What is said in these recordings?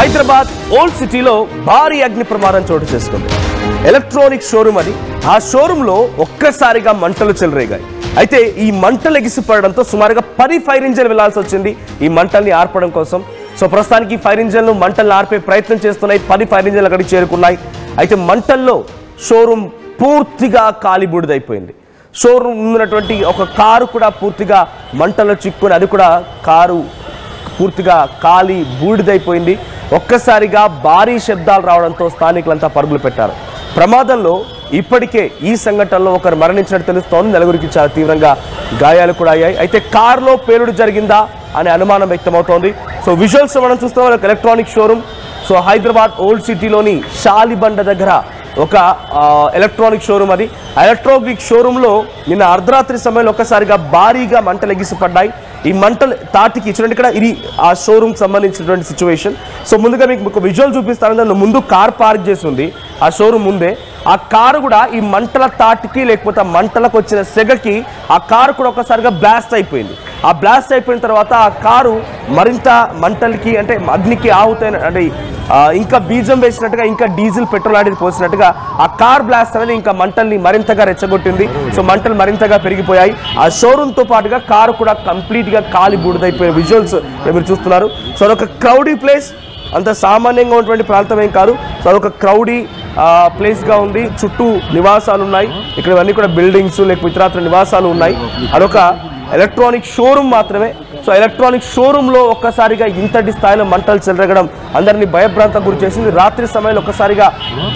Hyderabad old సిటీలో భారీ అగ్ని ప్రమాదం చోటు చేసుకుంది. ఎలక్ట్రానిక్ షోరూమ్ అది. ఆ షోరూమ్ లో ఒక్కసారిగా మంటలు చెలరేగాయి. అయితే ఈ మంటలు ఎగిసిపడడంతో సుమారుగా 10 ఫైర్ ఇంజన్లు వెళ్లాల్సి వచ్చింది ఈ మంటల్ని ఆర్పడం కోసం. సో ప్రస్తుతానికి ఫైర్ ఇంజన్లు మంటలను ఆర్పే ప్రయత్నం చేస్తున్నాయి. 10 ఫైర్ ఇంజన్లు అక్కడికి చేరుకున్నాయి. అయితే మంటల్లో షోరూమ్ పూర్తిగా కాలిబూడిదైపోయింది. షోరూమ్ ఉన్నటువంటి ఒక కారు కూడా పూర్తిగా మంటల్లో చిక్కుని అది కూడా కారు పూర్తిగా కాలి బూడిదైపోయింది. ఒక్కసారిగా భారీ శబ్దాలు రావడంతో స్థానికులంతా పరుగులు పెట్టారు. ప్రమాదంలో ఇప్పటికే ఈ సంఘటనలో ఒకరు మరణించినట్టు తెలుస్తోంది. నలుగురికి చాలా తీవ్రంగా గాయాలు కూడా అయ్యాయి. అయితే కారులో పేలుడు జరిగిందా అనే అనుమానం వ్యక్తమవుతోంది. సో విజువల్స్ మనం చూస్తాం. Electronic showroom. So Hyderabad old సిటీలోని షాలిబండ దగ్గర ఒక ఎలక్ట్రానిక్ షోరూమ్ అది. ఎలక్ట్రానిక్ షోరూంలో నిన్న అర్ధరాత్రి సమయంలో ఒక్కసారిగా భారీగా మంటలు ఎగిసిపడ్డాయి. ఈ మంటలు తాటికి చూడండి, ఇక్కడ ఇది ఆ షోరూమ్ సంబంధించినటువంటి సిచ్యువేషన్. సో ముందుగా మీకు విజువల్ చూపిస్తాను. దాని ముందు కార్ పార్క్ చేసి ఉంది ఆ షోరూమ్ ముందే. ఆ కారు కూడా ఈ మంటల తాటికి లేకపోతే మంటలకు వచ్చిన సెగకి ఆ కారు కూడా ఒక్కసారిగా బ్లాస్ట్ అయిపోయింది. ఆ బ్లాస్ట్ అయిపోయిన తర్వాత ఆ కారు మరింత మంటలకి అంటే అగ్నికి ఆహుతైన అంటే ఇంకా బీజం వేసినట్టుగా ఇంకా డీజిల్ పెట్రోల్ లాంటిది పోసినట్టుగా ఆ కార్ బ్లాస్ట్ అనేది ఇంకా మంటల్ని మరింతగా రెచ్చగొట్టింది. సో మంటలు మరింతగా పెరిగిపోయాయి. ఆ షోరూమ్తో పాటుగా కారు కూడా కంప్లీట్గా కాలి బూడిదైపోయిన విజువల్స్ మీరు చూస్తున్నారు. సో అదొక క్రౌడీ ప్లేస్, అంత సామాన్యంగా ఉన్నటువంటి ప్రాంతం ఏం కాదు. సో అదొక క్రౌడీ ప్లేస్గా ఉంది. చుట్టూ నివాసాలు ఉన్నాయి. ఇక్కడ ఇవన్నీ కూడా బిల్డింగ్స్ లేకపోతే ఇతరత్ర నివాసాలు ఉన్నాయి. అదొక ఎలక్ట్రానిక్ షోరూమ్ మాత్రమే. సో ఎలక్ట్రానిక్ షోరూంలో ఒక్కసారిగా ఇంతటి స్థాయిలో మంటలు చెలరగడం అందరినీ భయభ్రాంతకు గురి చేసింది. రాత్రి సమయంలో ఒక్కసారిగా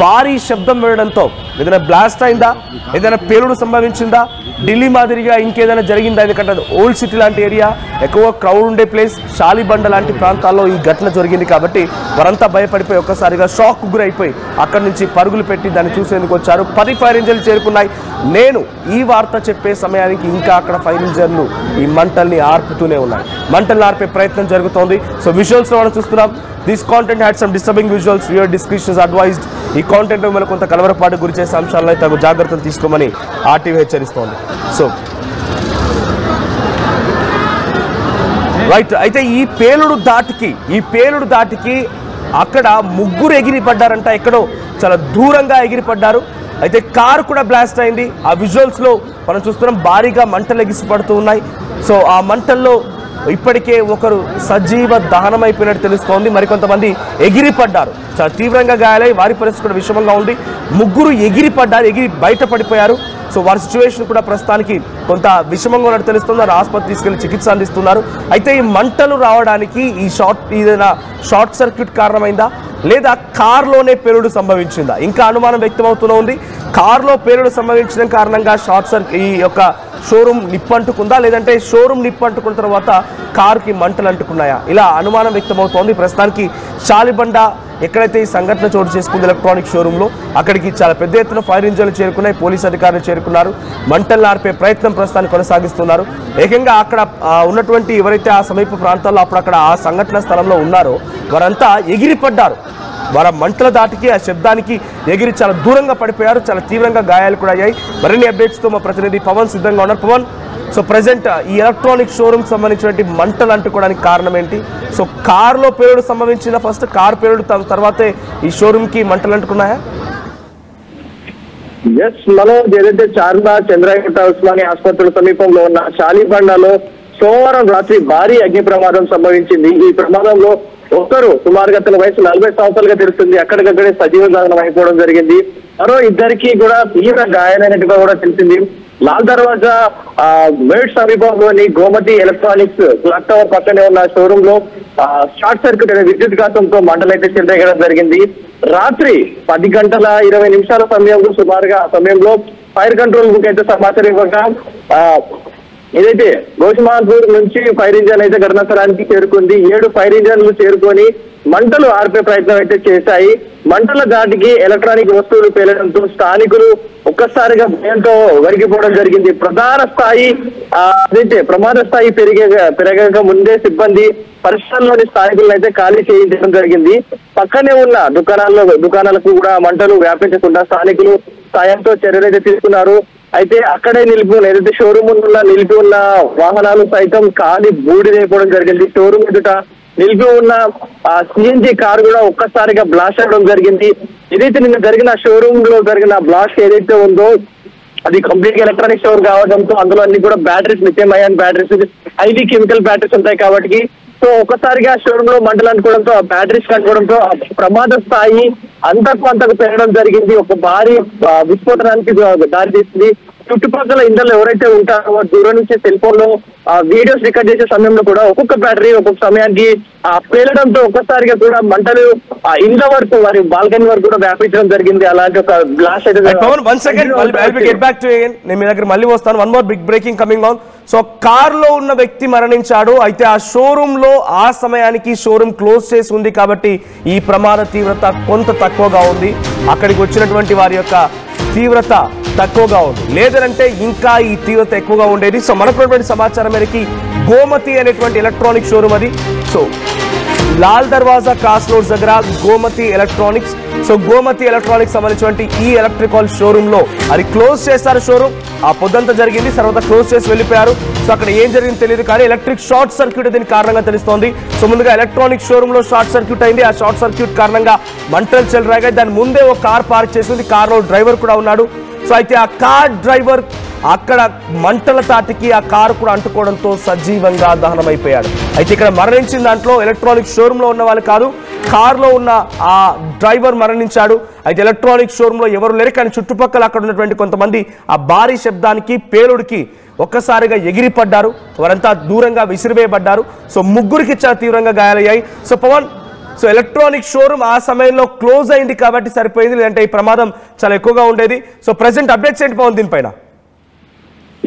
భారీ శబ్దం వేయడంతో ఏదైనా బ్లాస్ట్ అయిందా, ఏదైనా పేలుడు సంభవించిందా, ఢిల్లీ మాదిరిగా ఇంకేదైనా జరిగిందా? ఎందుకంటే ఓల్డ్ సిటీ లాంటి ఏరియా, ఎక్కువ క్రౌడ్ ఉండే ప్లేస్, షాలిబండ లాంటి ప్రాంతాల్లో ఈ ఘటన జరిగింది కాబట్టి వారంతా భయపడిపోయి ఒక్కసారిగా షాక్ గురైపోయి అక్కడి నుంచి పరుగులు పెట్టి దాన్ని చూసేందుకు వచ్చారు. 10 ఫైర్ ఇంజన్లు చేరుకున్నాయి. నేను ఈ వార్త చెప్పే సమయానికి ఇంకా అక్కడ ఫైర్ ఇంజన్లు ఈ మంటల్ని ఆర్పుతూనే ఉన్నాయి. మంటల్ని ఆర్పే ప్రయత్నం జరుగుతోంది. సో విజువల్స్ లో మనం చూస్తున్నాం. This content had some disturbing visuals. Your descriptions advised. ఈ కాంటెంట్ మిమ్మల్ని కొంత కలవరపాటు గురి చేసే అంశాలను తగు జాగ్రత్తలు తీసుకోమని ఆర్టీవీ హెచ్చరిస్తోంది. So right. అయితే ఈ పేలుడు దాటికి అక్కడ ముగ్గురు ఎగిరిపడ్డారంట. ఎక్కడో చాలా దూరంగా ఎగిరిపడ్డారు. అయితే కారు కూడా బ్లాస్ట్ అయింది. ఆ విజువల్స్ లో మనం చూస్తున్నాం. భారీగా మంటలు ఎగిసిపడుతూ ఉన్నాయి. సో ఆ మంటల్లో ఇప్పటికే ఒకరు సజీవ దహనం అయిపోయినట్టు తెలుస్తోంది. మరికొంతమంది ఎగిరిపడ్డారు. చాలా తీవ్రంగా గాయాలై వారి పరిస్థితి కూడా విషమంగా ఉంది. ముగ్గురు ఎగిరిపడ్డారు, ఎగిరి బయటపడిపోయారు. సో వారి సిచ్యువేషన్ కూడా ప్రస్తుతానికి కొంత విషమంగా ఉన్నట్టు తెలుస్తుంది. వారు ఆసుపత్రి తీసుకెళ్లి చికిత్స అందిస్తున్నారు. అయితే ఈ మంటలు రావడానికి ఏదైనా షార్ట్ సర్క్యూట్ కారణమైందా లేదా కారులోనే పేలుడు సంభవించిందా ఇంకా అనుమానం వ్యక్తమవుతూనే ఉంది. కారులో పేలుడు సంభవించడం కారణంగా ఈ యొక్క షోరూమ్ నిప్పంటుకుందా, లేదంటే షోరూమ్ నిప్పంటుకున్న తర్వాత కారుకి మంటలు అంటుకున్నాయా, ఇలా అనుమానం వ్యక్తమవుతోంది. ప్రస్తుతానికి షాలిబండ ఎక్కడైతే ఈ సంఘటన చోటు చేసుకుంది ఎలక్ట్రానిక్ షోరూంలో, అక్కడికి చాలా పెద్ద ఎత్తున ఫైర్ ఇంజన్లు చేరుకున్నాయి. పోలీసు అధికారులు చేరుకున్నారు. మంటలను ఆర్పే ప్రయత్నం ప్రస్తుతానికి కొనసాగిస్తున్నారు. ఏకంగా అక్కడ ఉన్నటువంటి ఎవరైతే ఆ సమీప ప్రాంతాల్లో అక్కడ ఆ సంఘటన స్థలంలో ఉన్నారో వారంతా ఎగిరిపడ్డారు. వారు మంటల దాటికి ఆ శబ్దానికి ఎగిరి చాలా దూరంగా పడిపోయారు. చాలా తీవ్రంగా గాయాలు కూడా అయ్యాయి. మరిన్ని అప్డేట్స్తో మా ప్రతినిధి పవన్ సిద్ధంగా ఉన్నారు. పవన్, సో ప్రజెంట్ ఈ ఎలక్ట్రానిక్ షోరూమ్ సంబంధించినటువంటి మంటలు అంటుకోవడానికి కారణం ఏంటి? సో కారులో పేలుడు సంభవించిన ఫస్ట్ కారు పేలుడు తర్వాతే ఈ షోరూమ్ కి మంటలు అంటుకున్నాయా? మనం ఏదైతే చార్మినార్ చంద్రగుట్ట ఉస్మానియా ఆసుపత్రుల సమీపంలో ఉన్న షాలిబండలో సోమవారం రాత్రి భారీ అగ్ని ప్రమాదం సంభవించింది. ఈ ప్రమాదంలో ఒకరు సుమారుగా తన వయసు 40 సంవత్సరాలుగా తెలుస్తుంది. అక్కడికక్కడే సజీవ దహనం అయిపోవడం జరిగింది. మరో ఇద్దరికి కూడా తీవ్ర గాయాలైనట్టుగా కూడా తెలిసింది. లాల్ దర్వాజా వేడ్ సమీపంలోని గోమతి ఎలక్ట్రానిక్స్ క్లాక్ టవర్ పక్కనే ఉన్న షోరూమ్ లో షార్ట్ సర్క్యూట్ అనే విద్యుత్ ఘాతంతో మంటలైతే చెలరేగడం జరిగింది. రాత్రి 10 గంటల 20 నిమిషాల సమయంలో సుమారుగా ఆ సమయంలో ఫైర్ కంట్రోల్ బుక్ అయితే సమాచారం ఇవ్వగా ఏదైతే గోషమాన్పూర్ నుంచి ఫైర్ ఇంజన్ అయితే ఘటనా స్థలానికి చేరుకుంది. 7 ఫైర్ ఇంజన్లు చేరుకొని మంటలు ఆర్పే ప్రయత్నం అయితే చేశాయి. మంటల దాటికి ఎలక్ట్రానిక్ వస్తువులు పేలడంతో స్థానికులు ఒక్కసారిగా భయంతో వరిగిపోవడం జరిగింది. ప్రమాద స్థాయి పెరగక ముందే సిబ్బంది పరిసరాల్లోని స్థానికులను అయితే ఖాళీ చేయించడం జరిగింది. పక్కనే ఉన్న దుకాణాలకు కూడా మంటలు వ్యాపించకుండా స్థానికులు సాయంతో చర్యలు అయితే తీసుకున్నారు. అయితే అక్కడే ఏదైతే షోరూమ్ నిలిపి ఉన్న వాహనాలు సైతం కాలి బూడిదైపోవడం జరిగింది. షోరూమ్ ఎదుట నిలిపి ఉన్న సిఎన్జి కారు కూడా ఒక్కసారిగా బ్లాస్ట్ అవ్వడం జరిగింది. ఏదైతే నిన్న జరిగిన షోరూమ్ లో జరిగిన బ్లాస్ట్ ఏదైతే ఉందో అది కంప్లీట్ గా ఎలక్ట్రానిక్ స్టోర్ కావడంతో అందులో అన్ని కూడా batteries, lithium ion batteries, highly chemical batteries ఉంటాయి కాబట్టి సో ఒక్కసారిగా షోరూమ్ లో మంటలు అనుకోవడంతో ఆ బ్యాటరీస్ కనుకోవడంతో ప్రమాద స్థాయి అంతకు పెరగడం జరిగింది. ఒక భారీ విస్ఫోటనానికి దారి తీసింది. చుట్టుపక్కల ఇంట్లో ఎవరైతే ఉంటారో దూరం నుంచి సెల్ ఫోన్ లో వీడియోస్ రికార్డ్ చేసే సమయంలో కూడా ఒక్కొక్క బ్యాటరీ ఒక్కొక్క సమయానికి పేలడంతో ఒక్కసారిగా కూడా మంటలు ఇండ్ల వరకు వారి బాల్కనీ వరకు కూడా వ్యాపించడం జరిగింది. అలాంటి ఒక బ్లాస్ట్ అయితే నేను మీ దగ్గర మళ్ళీ వస్తాను. One more big breaking coming on. So car లో ఉన్న వ్యక్తి మరణించాడు. అయితే ఆ షోరూమ్ లో ఆ సమయానికి షోరూమ్ క్లోజ్ చేసి ఉంది కాబట్టి ఈ ప్రమాద తీవ్రత కొంత తక్కువగా ఉంది. అక్కడికి వచ్చినటువంటి వారి యొక్క తీవ్రత తక్కువగా ఉంది, లేదంటే ఇంకా ఈ తీవ్రత ఎక్కువగా ఉండేది. సో మనకున్నటువంటి సమాచారం మేరకి గోమతి అనేటువంటి ఎలక్ట్రానిక్ షోరూమ్ అది. So Lal Darwaza cross roads దగ్గర Gomathi electronics. So Gomathi electronics సంబంధించినటువంటి ఈ ఎలక్ట్రికల్ షోరూమ్ లో అది క్లోజ్ చేస్తారు. షోరూమ్ ఆ పొద్దంతా జరిగింది, తర్వాత క్లోజ్ చేసి వెళ్ళిపోయారు. సో అక్కడ ఏం జరిగింది తెలియదు, కానీ ఎలక్ట్రిక్ షార్ట్ సర్క్యూట్ దీని కారణంగా తెలుస్తోంది. సో ముందుగా ఎలక్ట్రానిక్ షోరూమ్ లో షార్ట్ సర్క్యూట్ అయింది. ఆ షార్ట్ సర్క్యూట్ కారణంగా మంటలు చెలరేగాయి. దాని ముందే ఒక కార్ పార్క్ చేసింది, కార్ లో డ్రైవర్ కూడా ఉన్నాడు. సో అయితే ఆ కార్ డ్రైవర్ అక్కడ మంటల తాటికి ఆ కారు కూడా అంటుకోవడంతో సజీవంగా దహనమైపోయాడు. అయితే ఇక్కడ మరణించిన దాంట్లో ఎలక్ట్రానిక్ షోరూమ్ లో ఉన్న వాళ్ళు కాదు, కారులో ఉన్న ఆ డ్రైవర్ మరణించాడు. అయితే ఎలక్ట్రానిక్ షోరూమ్ లో ఎవరు లేరు, కానీ చుట్టుపక్కల అక్కడ ఉన్నటువంటి కొంతమంది ఆ భారీ శబ్దానికి పేలుడికి ఒక్కసారిగా ఎగిరిపడ్డారు. వారంతా దూరంగా విసిరివేయబడ్డారు. సో ముగ్గురికి చాలా తీవ్రంగా గాయాలయ్యాయి. So Pavan, so electronic showroom ఆ సమయంలో క్లోజ్ అయింది కాబట్టి సరిపోయింది, లేదంటే ఈ ప్రమాదం చాలా ఎక్కువగా ఉండేది. సో ప్రెసెంట్ అప్డేట్స్ ఏంటి పవన్ దీనిపైన?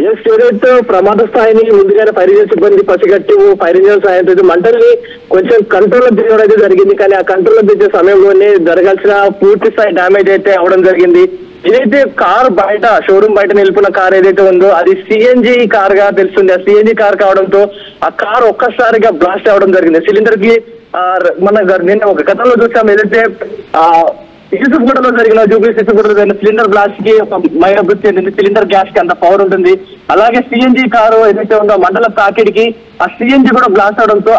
ఏదైతే ప్రమాద స్థాయిని ముందుగానే ఫైర్ ఇంజిన్ సిబ్బంది పసిగట్టి ఫైర్ ఇంజిన్ సాయంతో మంటల్ని కొంచెం కంట్రోల్లో దిగడం అయితే జరిగింది. కానీ ఆ కంట్రోల్లో దిగే సమయంలోనే జరగాల్సిన పూర్తి స్థాయి డ్యామేజ్ అయితే అవడం జరిగింది. ఏదైతే కార్ బయట షోరూమ్ బయట నిలిపిన కార్ ఏదైతే ఉందో అది సిఎన్జి కార్ గా తెలుస్తుంది. ఆ సిఎన్జి కార్ కావడంతో ఆ కార్ ఒక్కసారిగా బ్లాస్ట్ అవడం జరిగింది. సిలిండర్ కి మన నిన్న ఒక గతంలో చూసాం, ఏదైతే సిసుగూడలో జరిగిన సిసుగూడలో జరిగిన సిలిండర్ బ్లాస్ట్ కి ఒక మైనర్ మృతి చెందింది. సిలిండర్ గ్యాస్ కి అంత పవర్ ఉంటుంది. అలాగే సిఎన్జి కారు ఏదైతే ఉందో మండల తాకిడికి ఆ సిఎన్జి కూడా బ్లాస్ట్ అవడంతో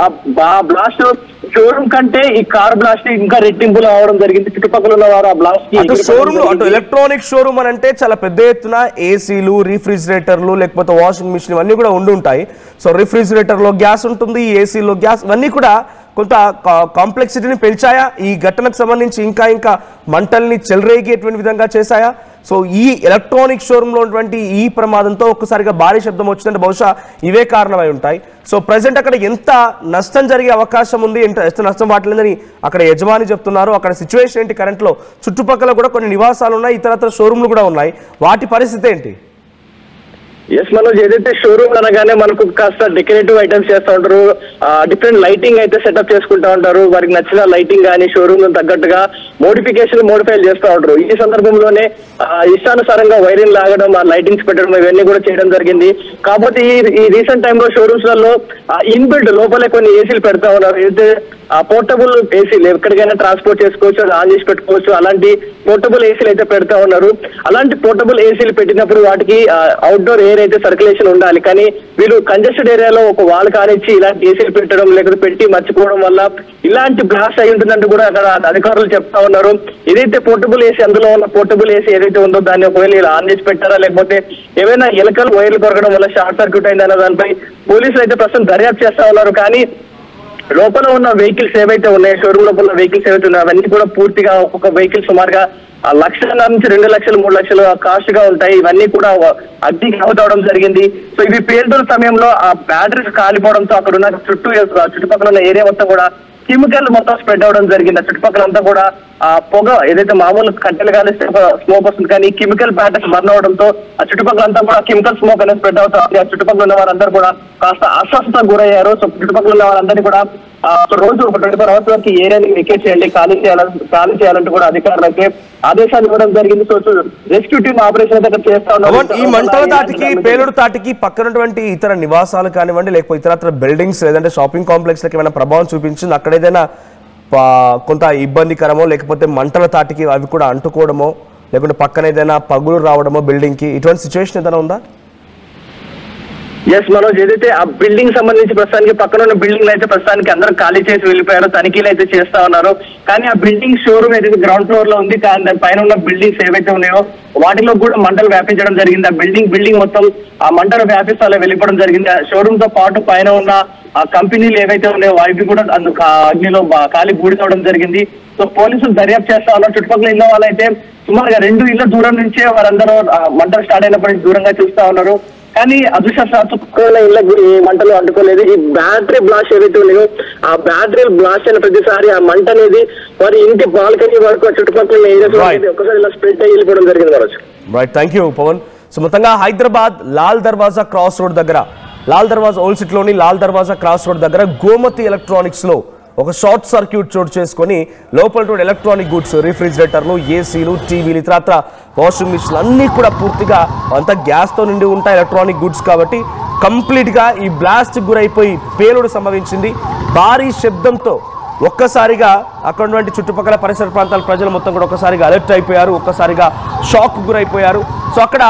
ఆ బ్లాస్ట్ షోరూమ్ కంటే ఈ కార్ బ్లాస్ట్ ఇంకా రెట్టింపులు అవడం జరిగింది. చుట్టుపక్కల ఉన్న వారు ఆ బ్లాస్ట్ కి షోరూమ్ లో ఎలక్ట్రానిక్ షోరూమ్ అని అంటే చాలా పెద్ద ఎత్తున ఏసీలు, రిఫ్రిజిరేటర్లు, లేకపోతే వాషింగ్ మిషన్ ఇవన్నీ కూడా ఉండి ఉంటాయి. సో రిఫ్రిజిరేటర్ లో గ్యాస్ ఉంటుంది, ఏసీలో గ్యాస్, ఇవన్నీ కూడా కొంత కాంప్లెక్సిటీని పెంచాయా? ఈ ఘటనకు సంబంధించి ఇంకా మంటల్ని చెలరేగేటువంటి విధంగా చేశాయా? సో ఈ ఎలక్ట్రానిక్ షోరూంలో ఉన్నటువంటి ఈ ప్రమాదంతో ఒక్కసారిగా భారీ శబ్దం వచ్చిందంటే బహుశా ఇవే కారణమై ఉంటాయి. సో ప్రజెంట్ అక్కడ ఎంత నష్టం జరిగే అవకాశం ఉంది, ఎంత నష్టం వాటిల్లేదని అక్కడ యజమాని చెప్తున్నారు. అక్కడ సిచ్యువేషన్ ఏంటి? కరెంట్లో చుట్టుపక్కల కూడా కొన్ని నివాసాలు ఉన్నాయి, ఇతరత్ర షోరూమ్లు కూడా ఉన్నాయి. వాటి పరిస్థితి ఏంటి? ఎస్ మనోజ్, ఏదైతే షోరూమ్ అనగానే మనకు కాస్త డెకరేటివ్ ఐటమ్స్ చేస్తూ ఉంటారు, డిఫరెంట్ లైటింగ్ అయితే సెటప్ చేసుకుంటా ఉంటారు. వారికి నచ్చిన లైటింగ్ కానీ షోరూమ్ తగ్గట్టుగా మోడిఫై చేస్తూ ఉంటారు. ఈ సందర్భంలోనే ఇష్టానుసారంగా వైరింగ్ లాగడం, ఆ లైటింగ్స్ పెట్టడం ఇవన్నీ కూడా చేయడం జరిగింది. కాకపోతే ఈ రీసెంట్ టైంలో షోరూమ్స్ లలో ఇన్బిల్డ్ లోపలే కొన్ని ఏసీలు పెడతా ఉన్నారు. ఏదైతే పోర్టబుల్ ఏసీలు ఎక్కడికైనా ట్రాన్స్పోర్ట్ చేసుకోవచ్చు, అది ఆన్ చేసి పెట్టుకోవచ్చు, అలాంటి పోర్టబుల్ ఏసీలు అయితే పెడతా ఉన్నారు. అలాంటి పోర్టబుల్ ఏసీలు పెట్టినప్పుడు వాటికి అవుట్డోర్ ఎయిర్ అయితే సర్క్యులేషన్ ఉండాలి. కానీ వీళ్ళు కంజెస్టెడ్ ఏరియాలో ఒక వాల్ కానిచ్చి ఇలాంటి ఏసీలు పెట్టడం, లేకపోతే పెట్టి మర్చిపోవడం వల్ల ఇలాంటి బ్లాస్ట్ అయి ఉంటుందంటూ కూడా అక్కడ అధికారులు చెప్తా ఉన్నారు. ఏదైతే పోర్టబుల్ ఏసీ, అందులో ఉన్న పోర్టబుల్ ఏసీ ఏదైతే ఉందో దాన్ని ఒకవేళ ఇలా ఆన్ చేసి పెట్టారా, లేకపోతే ఏమైనా ఎలకలు వైర్లు కొరగడం వల్ల షార్ట్ సర్క్యూట్ అయిందన్న దానిపై పోలీసులు అయితే ప్రస్తుతం దర్యాప్తు చేస్తా ఉన్నారు. కానీ లోపల ఉన్న వెహికల్స్ ఏవైతే ఉన్నాయో, షోరూమ్ లోపల ఉన్న వెహికల్స్ ఏవైతే ఉన్నాయో అవన్నీ కూడా పూర్తిగా ఒక్కొక్క వెహికల్ సుమారుగా 1,00,000 నుంచి 2 లక్షలు 3 లక్షలు కాస్ట్ గా ఉంటాయి. ఇవన్నీ కూడా అగ్నికి అవుతవడం జరిగింది. సో ఇవి పేలుతున్న సమయంలో ఆ బ్యాటరీస్ కాలిపోవడంతో అక్కడ ఉన్న చుట్టుపక్కల ఉన్న ఏరియా మొత్తం కూడా కెమికల్ మొత్తం స్ప్రెడ్ అవడం జరిగింది. చుట్టుపక్కలంతా కూడా ఆ పొగ ఏదైతే మామూలు కట్టెలు కాలిస్తే స్మోక్ వస్తుంది, కానీ కెమికల్ బ్యాటరీస్ బర్న్ అవడంతో ఆ చుట్టుపక్కలంతా కూడా కెమికల్ స్మోక్ అనేది స్ప్రెడ్ అవుతుంది. ఆ చుట్టుపక్కల ఉన్న వారందరూ కూడా కాస్త అస్వస్థతకు గురయ్యారు. సో చుట్టుపక్కల ఉన్న వారందరినీ కూడా రోజు ఒక 24 అవర్స్ వరకు ఏరియాని వెకేట్ చేయండి, ఖాళీ చేయాలంటూ కూడా అధికారులకి ఆదేశాలు ఇవ్వడం జరిగింది. సో రెస్క్యూ టీమ్ ఆపరేషన్ అయితే చేస్తా ఉన్నారు. ఈ మంటల తాటికి, పేలుడు తాటికి పక్కనటువంటి ఇతర నివాసాలు కానివ్వండి, లేకపోతే ఇతరత్ర బిల్డింగ్స్ లేదంటే షాపింగ్ కాంప్లెక్స్ లకి ఏమైనా ప్రభావం చూపించింది? అక్కడ ఏదైనా కొంత ఇబ్బందికరమో, లేకపోతే మంటల తాటికి అవి కూడా అంటుకోవడమో, లేకుంటే పక్కన ఏదైనా పగులు రావడమో బిల్డింగ్ కి, ఇటువంటి సిచ్యువేషన్ ఏదైనా ఉందా? ఎస్ మనోజ్, ఏదైతే ఆ బిల్డింగ్ సంబంధించి ప్రస్తుతానికి పక్కన ఉన్న బిల్డింగ్ అయితే ప్రస్తుతానికి అందరూ ఖాళీ చేసి వెళ్ళిపోయారు, తనిఖీలు అయితే చేస్తా ఉన్నారు. కానీ ఆ బిల్డింగ్ షోరూమ్ ఏదైతే గ్రౌండ్ ఫ్లోర్ లో ఉంది, కానీ దాని పైన ఉన్న బిల్డింగ్స్ ఏవైతే ఉన్నాయో వాటిలో కూడా మంటలు వ్యాపించడం జరిగింది. ఆ బిల్డింగ్ మొత్తం ఆ మంటలు వ్యాపిస్తూ అలా వెళ్ళిపోవడం జరిగింది. ఆ షోరూమ్ తో పాటు పైన ఉన్న ఆ కంపెనీలు ఏవైతే ఉన్నాయో అవి కూడా అందుకు అగ్నిలో ఖాళీ బూడిదవడం జరిగింది. సో పోలీసులు దర్యాప్తు చేస్తా ఉన్నారు. చుట్టుపక్కల ఇళ్ళ వాళ్ళైతే సుమారుగా 2 ఇళ్ల దూరం నుంచే వారందరూ మంటలు స్టార్ట్ అయినప్పటి నుంచి దూరంగా చూస్తా ఉన్నారు. కానీ అదృష్టశాత్తు ఇళ్ళకి ఈ మంటలు అంటుకోలేదు. ఈ బ్యాటరీ బ్లాస్ట్ ఏవైతే ఉన్నాయో ఆ బ్యాటరీ బ్లాస్ట్ అయిన ప్రతిసారి ఆ మంట అనేది వారి ఇంటి బాల్కనీ వరకు చుట్టుపక్కల ఏరియాస్ ఒకసారి ఇలా స్ప్రెడ్ అయ్యి వెళ్ళిపోవడం జరిగింది మనసు. Right, thank you Pavan. So మొత్తంగా హైదరాబాద్ లాల్ దర్వాజా క్రాస్ రోడ్ దగ్గర, లాల్ దర్వాజా ఓల్డ్ సిటీలోని లాల్ దర్వాజా క్రాస్ రోడ్ దగ్గర గోమతి ఎలక్ట్రానిక్స్ లో ఒక షార్ట్ సర్క్యూట్ చోటు చేసుకొని లోపల ఎలక్ట్రానిక్ గుడ్స్, రిఫ్రిజిరేటర్లు, ఏసీలు, టీవీలు, ఇతరత్ర వాషింగ్ మిషన్లు అన్నీ కూడా పూర్తిగా అంతా గ్యాస్తో నిండి ఉంటాయి ఎలక్ట్రానిక్ గుడ్స్ కాబట్టి కంప్లీట్గా ఈ బ్లాస్ట్ గురైపోయి పేలుడు సంభవించింది. భారీ శబ్దంతో ఒక్కసారిగా అక్కడ ఉన్నటువంటి చుట్టుపక్కల పరిసర ప్రాంతాల ప్రజలు మొత్తం కూడా ఒక్కసారిగా అలర్ట్ అయిపోయారు, ఒక్కసారిగా షాక్ గురైపోయారు. సో అక్కడ